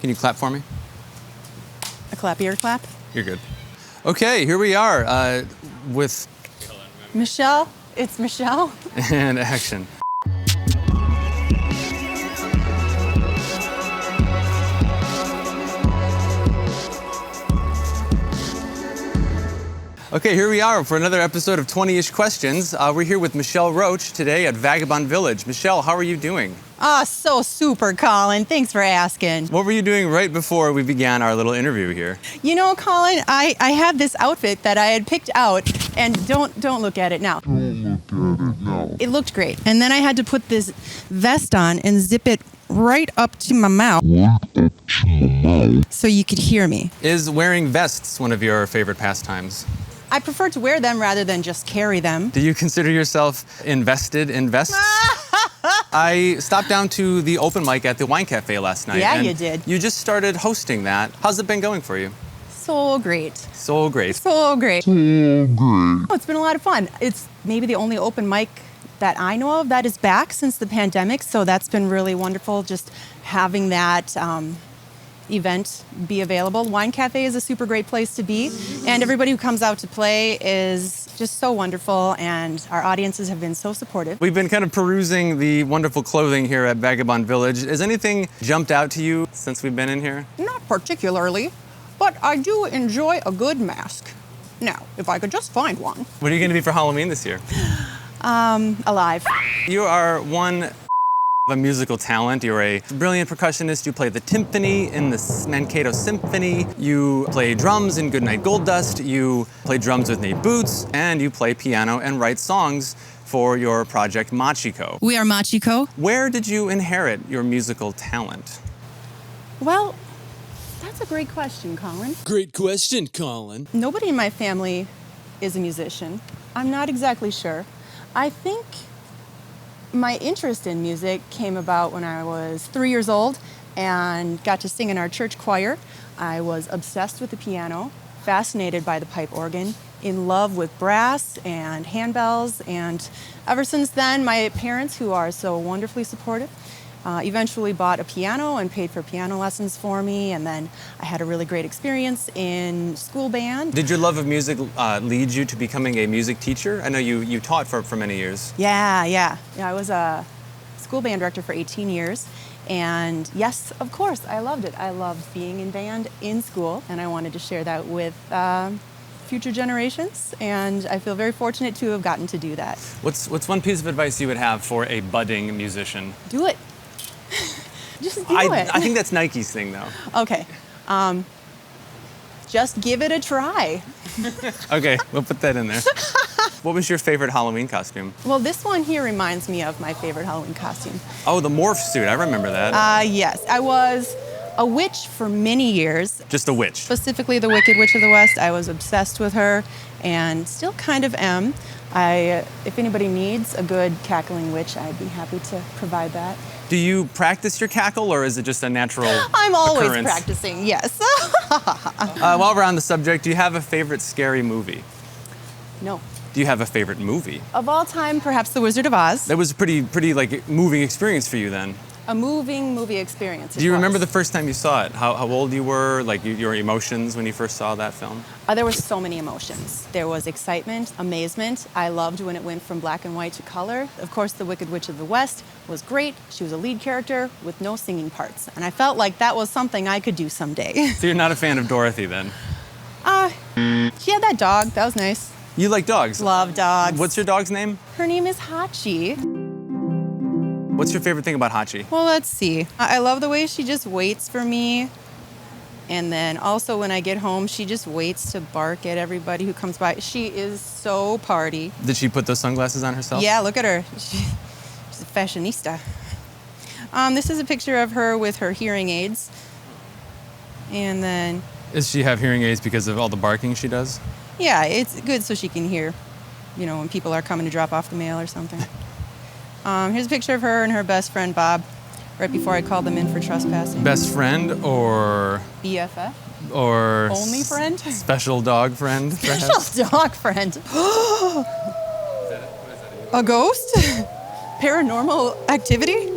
Can you clap for me? A clap, ear clap. You're good. Okay, here we are with Michelle, it's Michelle. and action. Okay, here we are for another episode of 20-ish Questions. We're here with Michelle Roche today at Vagabond Village. Michelle, how are you doing? So super, Colin. Thanks for asking. What were you doing right before we began our little interview here? You know, Colin, I had this outfit that I had picked out, and don't look at it now. It looked great. And then I had to put this vest on and zip it right up to my mouth so you could hear me. Is wearing vests one of your favorite pastimes? I prefer to wear them rather than just carry them. Do you consider yourself invested in vests? I stopped down to the open mic at the wine cafe last night. Yeah, and you did. You just started hosting that. How's it been going for you? So great. So great. So great. Oh, it's been a lot of fun. It's maybe the only open mic that I know of that is back since the pandemic, so that's been really wonderful, just having that event be available. Wine Cafe is a super great place to be, and everybody who comes out to play is just so wonderful, and our audiences have been so supportive. We've been kind of perusing the wonderful clothing here at Vagabond Village. Has anything jumped out to you since we've been in here? Not particularly, but I do enjoy a good mask. Now, if I could just find one. What are you going to be for Halloween this year? Alive. You are one a musical talent. You're a brilliant percussionist. You play the timpani in the Mankato Symphony. You play drums in Goodnight Gold Dust. You play drums with Nate Boots. And you play piano and write songs for your project Machiko. We are Machiko. Where did you inherit your musical talent? Well, that's a great question, Colin. Great question, Colin. Nobody in my family is a musician. I'm not exactly sure. I think my interest in music came about when I was 3 years old and got to sing in our church choir. I was obsessed with the piano, fascinated by the pipe organ, in love with brass and handbells, and ever since then, my parents, who are so wonderfully supportive, eventually bought a piano and paid for piano lessons for me, and then I had a really great experience in school band. Did your love of music lead you to becoming a music teacher? I know you taught for many years. Yeah, I was a school band director for 18 years, and yes, of course, I loved it. I loved being in band in school, and I wanted to share that with future generations, and I feel very fortunate to have gotten to do that. What's one piece of advice you would have for a budding musician? Do it. Just do it. I think that's Nike's thing, though. Okay. Just give it a try. Okay, we'll put that in there. What was your favorite Halloween costume? Well, this one here reminds me of my favorite Halloween costume. Oh, the morph suit. I remember that. Yes. I was a witch for many years. Just a witch. Specifically the Wicked Witch of the West. I was obsessed with her and still kind of am. If anybody needs a good cackling witch, I'd be happy to provide that. Do you practice your cackle, or is it just a natural I'm always occurrence? practicing, yes. While we're on the subject, do you have a favorite scary movie? No. Do you have a favorite movie? Of all time, perhaps The Wizard of Oz. That was a pretty like moving experience for you then. A moving movie experience. Do you remember the first time you saw it? How old you were? Like your emotions when you first saw that film? There were so many emotions. There was excitement, amazement. I loved when it went from black and white to color. Of course, The Wicked Witch of the West was great. She was a lead character with no singing parts. And I felt like that was something I could do someday. So you're not a fan of Dorothy then? She had that dog. That was nice. You like dogs? Love dogs. What's your dog's name? Her name is Hachi. What's your favorite thing about Hachi? Well, let's see. I love the way she just waits for me. And then also when I get home, she just waits to bark at everybody who comes by. She is so party. Did she put those sunglasses on herself? Yeah, look at her. She's a fashionista. This is a picture of her with her hearing aids. And then... Does she have hearing aids because of all the barking she does? Yeah, it's good so she can hear, when people are coming to drop off the mail or something. Here's a picture of her and her best friend, Bob, right before I called them in for trespassing. Best friend or... BFF? Or... Only friend? Special dog friend, perhaps? Special dog friend. A ghost? Paranormal activity?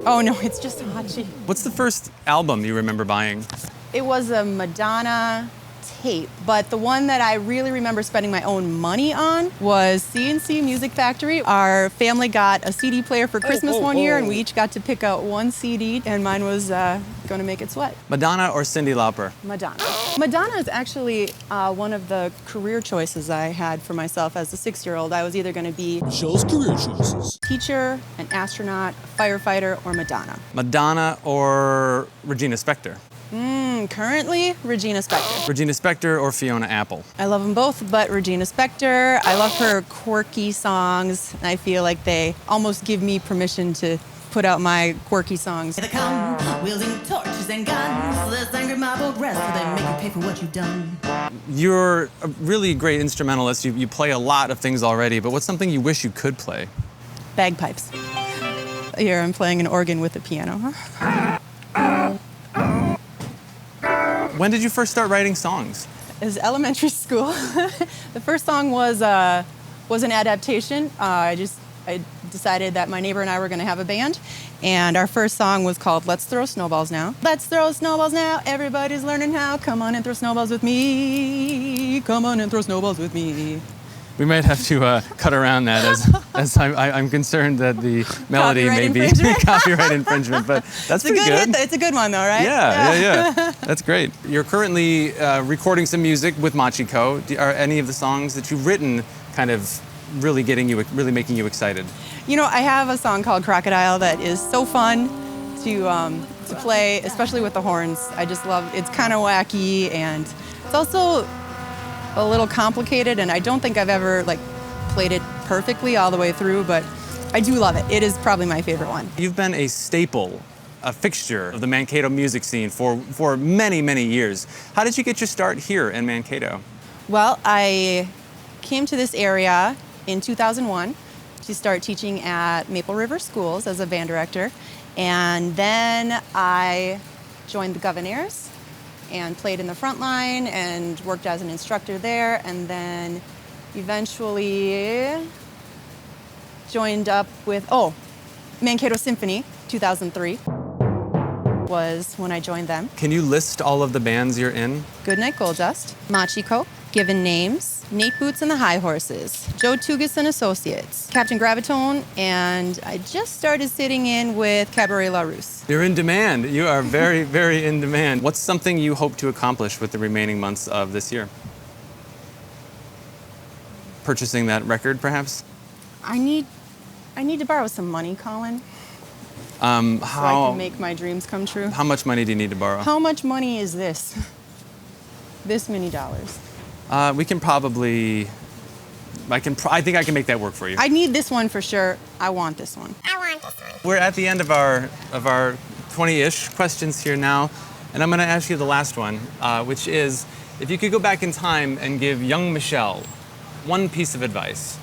Oh no, it's just Hachi. What's the first album you remember buying? It was a Madonna tape, but the one that I really remember spending my own money on was C&C Music Factory. Our family got a CD player for Christmas one year, and we each got to pick out one CD, and mine was Gonna Make It Sweat. Madonna or Cyndi Lauper? Madonna. Madonna is actually one of the career choices I had for myself as a 6-year-old. I was either going to be Michelle's career choices. teacher, an astronaut, a firefighter, or Madonna. Madonna or Regina Spektor? Currently, Regina Spektor. Regina Spektor or Fiona Apple? I love them both, but Regina Spektor, I love her quirky songs. I feel like they almost give me permission to put out my quirky songs. They come wielding torches and guns. This angry mob will rest so they make you pay for what you've done. You're a really great instrumentalist. You play a lot of things already, but what's something you wish you could play? Bagpipes. Here I'm playing an organ with a piano. When did you first start writing songs? It was elementary school. The first song was an adaptation. I decided that my neighbor and I were going to have a band, and our first song was called Let's Throw Snowballs Now. Let's throw snowballs now, everybody's learning how. Come on and throw snowballs with me. Come on and throw snowballs with me. We might have to cut around that as I'm concerned that the melody Copyright may be infringement. copyright infringement, but that's pretty good. It's a good one though, right? Yeah. That's great. You're currently recording some music with Machiko. Are any of the songs that you've written kind of really making you excited? You know, I have a song called Crocodile that is so fun to play, especially with the horns. I just love, it's kind of wacky, and it's also a little complicated, and I don't think I've ever played it perfectly all the way through, but I do love it. It is probably my favorite one. You've been a staple, a fixture of the Mankato music scene for many, many years. How did you get your start here in Mankato? Well, I came to this area in 2001 to start teaching at Maple River Schools as a band director, and then I joined the Governors and played in the front line and worked as an instructor there, and then eventually joined up with, Mankato Symphony, 2003 was when I joined them. Can you list all of the bands you're in? Goodnight Gold Dust, Machiko, Given Names, Nate Boots and the High Horses, Joe Tugas and Associates, Captain Gravitone, and I just started sitting in with Cabaret La Russe. You're in demand. You are very, very in demand. What's something you hope to accomplish with the remaining months of this year? Purchasing that record, perhaps? I need to borrow some money, Colin, so I can make my dreams come true. How much money do you need to borrow? How much money is this? This many dollars. We can probably, I think I can make that work for you. I need this one for sure. I want this one. We're at the end of our 20-ish questions here now, and I'm going to ask you the last one, which is, if you could go back in time and give young Michelle one piece of advice,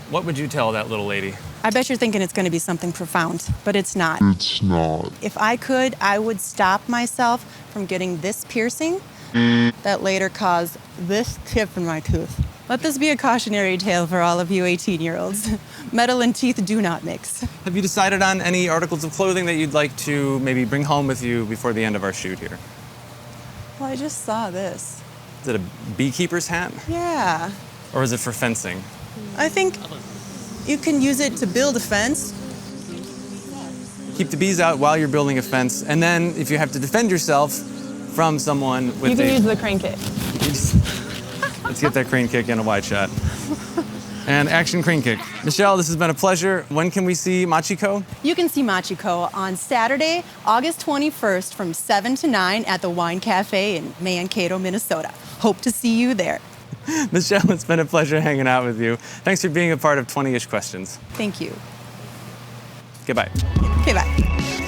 what would you tell that little lady? I bet you're thinking it's going to be something profound, but it's not. It's not. If I could, I would stop myself from getting this piercing that later caused this chip in my tooth. Let this be a cautionary tale for all of you 18-year-olds. Metal and teeth do not mix. Have you decided on any articles of clothing that you'd like to maybe bring home with you before the end of our shoot here? Well, I just saw this. Is it a beekeeper's hat? Yeah. Or is it for fencing? I think you can use it to build a fence. Keep the bees out while you're building a fence, and then if you have to defend yourself from someone with You can use the crane kick. Let's get that crane kick in a wide shot. And action crane kick. Michelle, this has been a pleasure. When can we see Machiko? You can see Machiko on Saturday, August 21st from 7 to 9 at the Wine Cafe in Mankato, Minnesota. Hope to see you there. Michelle, it's been a pleasure hanging out with you. Thanks for being a part of 20-ish Questions. Thank you. Goodbye. Okay, bye.